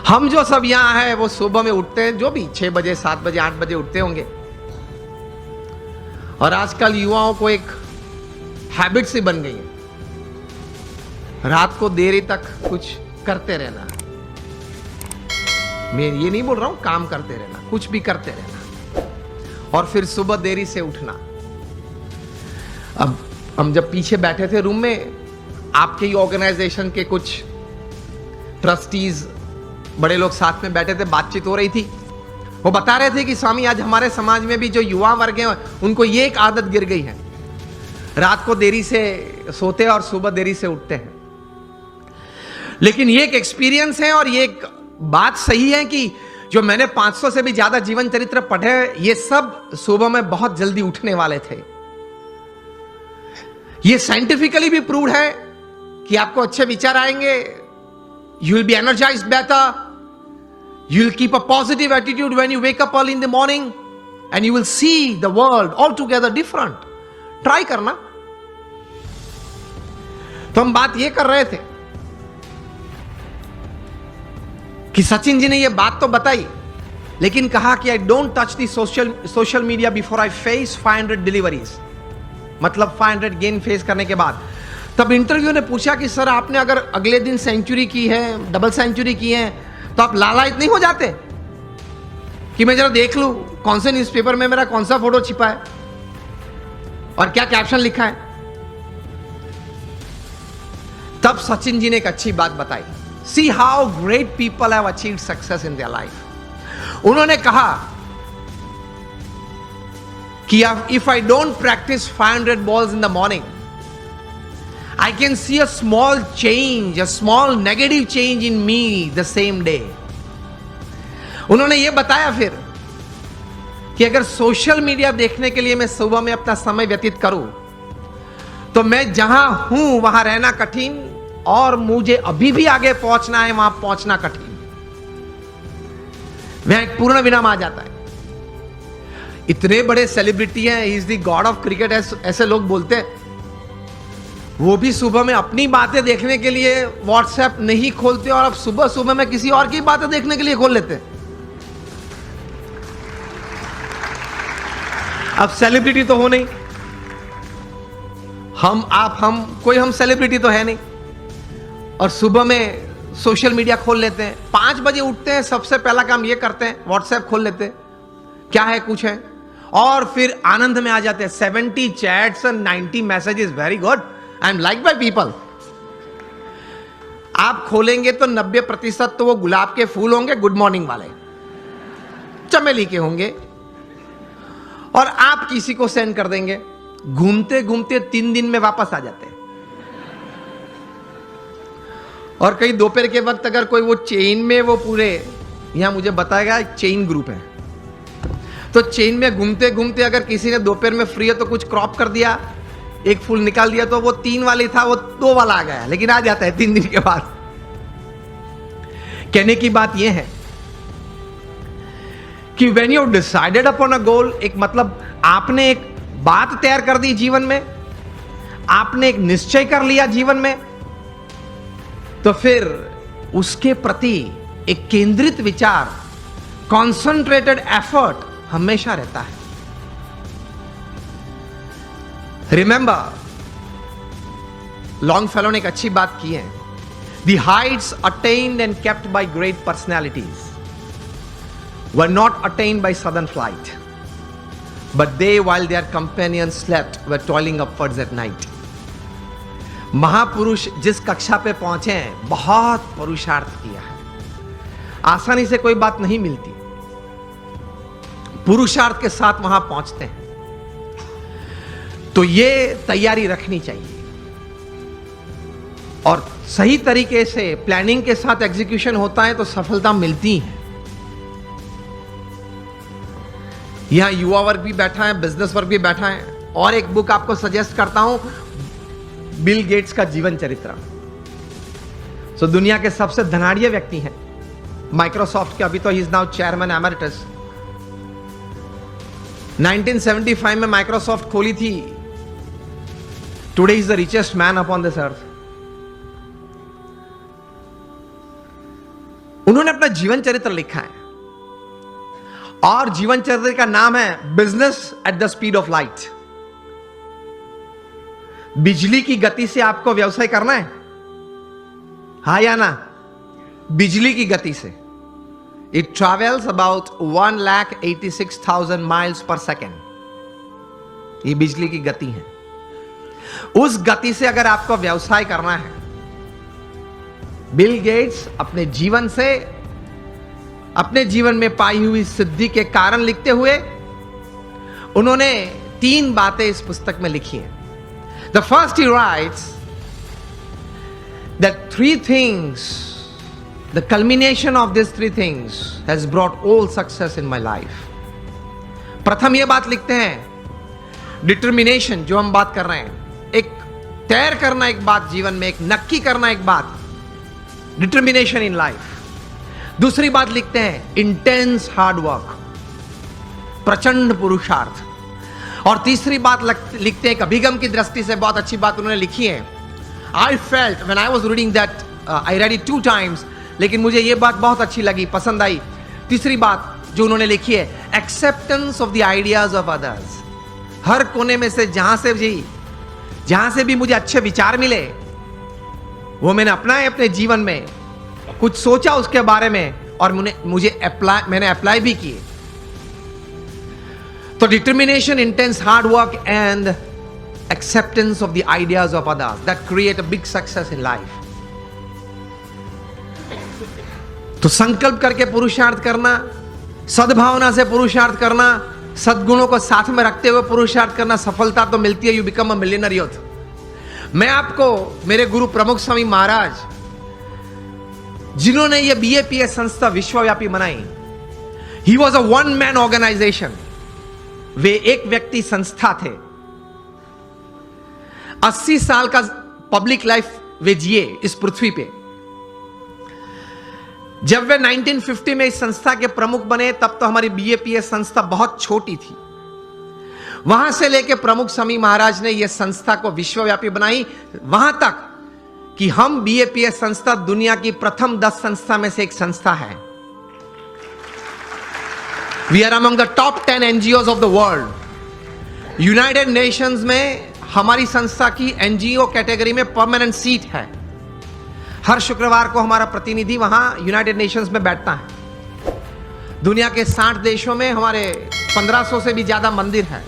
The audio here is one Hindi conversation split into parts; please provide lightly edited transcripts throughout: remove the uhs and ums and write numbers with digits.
हम जो सब यहां हैं वो सुबह में उठते हैं, जो भी 6 बजे 7 बजे 8 बजे उठते होंगे। और आजकल युवाओं को एक हैबिट सी बन गई है, रात को देरी तक कुछ करते रहना। मैं ये नहीं बोल रहा हूं काम करते रहना, कुछ भी करते रहना, और फिर सुबह देरी से उठना। अब हम जब पीछे बैठे थे रूम में, आपके ही ऑर्गेनाइजेशन के कुछ ट्रस्टीज बड़े लोग साथ में बैठे थे, बातचीत हो रही थी। वो बता रहे थे कि स्वामी आज हमारे समाज में भी जो युवा वर्ग हैं उनको ये एक आदत गिर गई है, रात को देरी से सोते हैं और सुबह देरी से उठते हैं। लेकिन ये एक एक्सपीरियंस है और ये एक बात सही है कि जो मैंने 500 से भी ज्यादा जीवन चरित्र पढ़े, ये सब सुबह में बहुत जल्दी उठने वाले थे। ये साइंटिफिकली भी प्रूव्ड है कि आपको अच्छे विचार आएंगे, you will be energized better, you will keep a positive attitude when you wake up early in the morning, and you will see the world altogether different. Try करना। तो हम बात ये कर रहे थे कि सचिन जी ने ये बात तो बताई, लेकिन कहा कि I don't touch the social media before I face 500 deliveries, मतलब 500 गेन फेस करने के बाद। तब इंटरव्यू ने पूछा कि सर आपने अगर अगले दिन सेंचुरी की है, डबल सेंचुरी की है, तो आप लालायित नहीं हो जाते कि मैं जरा देख लूं कौन से न्यूज़पेपर में मेरा कौन सा फोटो छिपा है और क्या कैप्शन लिखा है। तब सचिन जी ने एक अच्छी बात बताई, see how great people have achieved success in their life. उन्होंने कहा कि if I don't practice 500 balls in the morning, I can see a small change, a small negative change in me the same day. उन्होंने ये बताया फिर कि अगर सोशल मीडिया देखने के लिए मैं सुबह में अपना समय व्यतीत करूं, तो मैं जहां हूं वहां रहना कठिन, और मुझे अभी भी आगे पहुंचना है, वहां पहुंचना कठिन। वहां एक पूर्ण विराम आ जाता है। इतने बड़े सेलिब्रिटी हैं, he is the God of cricket, ऐसे लोग बोलते हैं, वो भी सुबह में अपनी बातें देखने के लिए व्हाट्सएप नहीं खोलते, और अब सुबह सुबह में किसी और की बातें देखने के लिए खोल लेते। अब सेलिब्रिटी तो हो नहीं, हम कोई हम सेलिब्रिटी तो है नहीं, और सुबह में सोशल मीडिया खोल लेते हैं। 5 बजे उठते हैं, सबसे पहला काम ये करते हैं, व्हाट्सएप खोल लेते हैं, क्या है कुछ है, और फिर आनंद में आ जाते हैं। 70 chats and 90 messages, very good, I am like by people. आप खोलेंगे तो 90% तो वो गुलाब के फूल होंगे, गुड मॉर्निंग वाले, चमेली के होंगे, और आप किसी को सेंड कर देंगे। घूमते घूमते 3 दिन में वापस आ जाते हैं। और कई दोपहर के वक्त अगर कोई वो चेन में, वो पूरे यहां मुझे बताएगा चेन ग्रुप है, तो चेन में घूमते घूमते अगर किसी ने दोपहर में फ्री है तो कुछ क्रॉप कर दिया, एक फूल निकाल दिया, तो वो 3 वाली था वो 2 वाला आ गया, लेकिन आ जाता है 3 दिन के बाद। कहने की बात यह है कि when you decided upon a goal, एक मतलब आपने एक बात तैयार कर दी जीवन में, आपने एक निश्चय कर लिया जीवन में, तो फिर उसके प्रति एक केंद्रित विचार, कॉन्सेंट्रेटेड एफर्ट हमेशा रहता है। रिमेंबर, लॉन्गफेलो ने एक अच्छी बात की है, the heights attained and kept by great personalities were not attained by sudden flight, but they while their companions slept were toiling upwards at night. महापुरुष जिस कक्षा पे पहुंचे हैं, बहुत पुरुषार्थ किया है, आसानी से कोई बात नहीं मिलती, पुरुषार्थ के साथ वहां पहुंचते हैं। तो ये तैयारी रखनी चाहिए, और सही तरीके से प्लानिंग के साथ एग्जीक्यूशन होता है तो सफलता मिलती है। यहां युवा वर्ग भी बैठा है, बिजनेस वर्ग भी बैठा है, और एक बुक आपको सजेस्ट करता हूं, बिल गेट्स का जीवन चरित्र। सो दुनिया के सबसे धनाढ़िया व्यक्ति हैं, माइक्रोसॉफ्ट के, अभी तो he is now chairman emeritus. 1975 में माइक्रोसॉफ्ट खोली थी, today is the richest man upon this earth. उन्होंने अपना जीवन चरित्र लिखा है और जीवन चरित्र का नाम है business at the speed of light. बिजली की गति से आपको व्यवसाय करना है, हा या ना? बिजली की गति से। It travels about 1,86,000 miles per second. ये बिजली की गति है। उस गति से अगर आपको व्यवसाय करना है, बिल गेट्स अपने जीवन से, अपने जीवन में पाई हुई सिद्धि के कारण लिखते हुए उन्होंने 3 बातें इस पुस्तक में लिखी हैं। The first he rights that 3 things, the culmination of these 3 things has brought all success in my life. प्रथम ये बात लिखते हैं, डिटर्मिनेशन, जो हम बात कर रहे हैं, एक तैर करना एक बात जीवन में, एक नक्की करना एक बात, डिटर्मिनेशन इन लाइफ। दूसरी बात लिखते हैं इंटेंस हार्ड वर्क, प्रचंड पुरुषार्थ। और तीसरी बात लिखते हैं, अभिगम की दृष्टि से बहुत अच्छी बात उन्होंने लिखी है। I felt when I was reading that, I read it 2 times, लेकिन मुझे यह बात बहुत अच्छी लगी, पसंद आई। तीसरी बात जो उन्होंने लिखी है, acceptance of the ideas of others. हर कोने में से जहां से भी मुझे अच्छे विचार मिले, वो मैंने अपनाए अपने जीवन में, कुछ सोचा उसके बारे में और मैंने अप्लाई भी किए। तो determination, intense hard work and acceptance of the ideas of others that create a big success in life. तो संकल्प करके पुरुषार्थ करना, सद्भावना से पुरुषार्थ करना, सद्गुणों को साथ में रखते हुए पुरुषार्थ करना, सफलता तो मिलती है। You become a millionaire youth. मैं आपको मेरे गुरु प्रमुख स्वामी महाराज, जिन्होंने ये BAPS संस्था विश्वव्यापी बनाई, he was a 1 man organization. वे एक व्यक्ति संस्था थे। 80 साल का पब्लिक लाइफ वे जिए इस पृथ्वी पे। जब वे 1950 में इस संस्था के प्रमुख बने, तब तो हमारी BAPS संस्था बहुत छोटी थी। वहां से लेकर प्रमुख स्वामी महाराज ने यह संस्था को विश्वव्यापी बनाई, वहां तक कि हम BAPS संस्था दुनिया की प्रथम 10 संस्था में से एक संस्था है। We are among the top 10 NGOs of the world. United Nations में हमारी संस्था की NGO कैटेगरी में परमानेंट सीट है। हर शुक्रवार को हमारा प्रतिनिधि वहां यूनाइटेड नेशंस में बैठता है। दुनिया के 60 देशों में हमारे 1500 से भी ज्यादा मंदिर है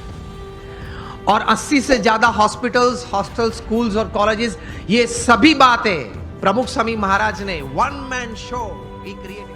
और 80 से ज्यादा हॉस्पिटल्स, हॉस्टल, स्कूल्स और कॉलेजेस। ये सभी बातें प्रमुख स्वामी महाराज ने 1 man शो ही क्रिएटेड।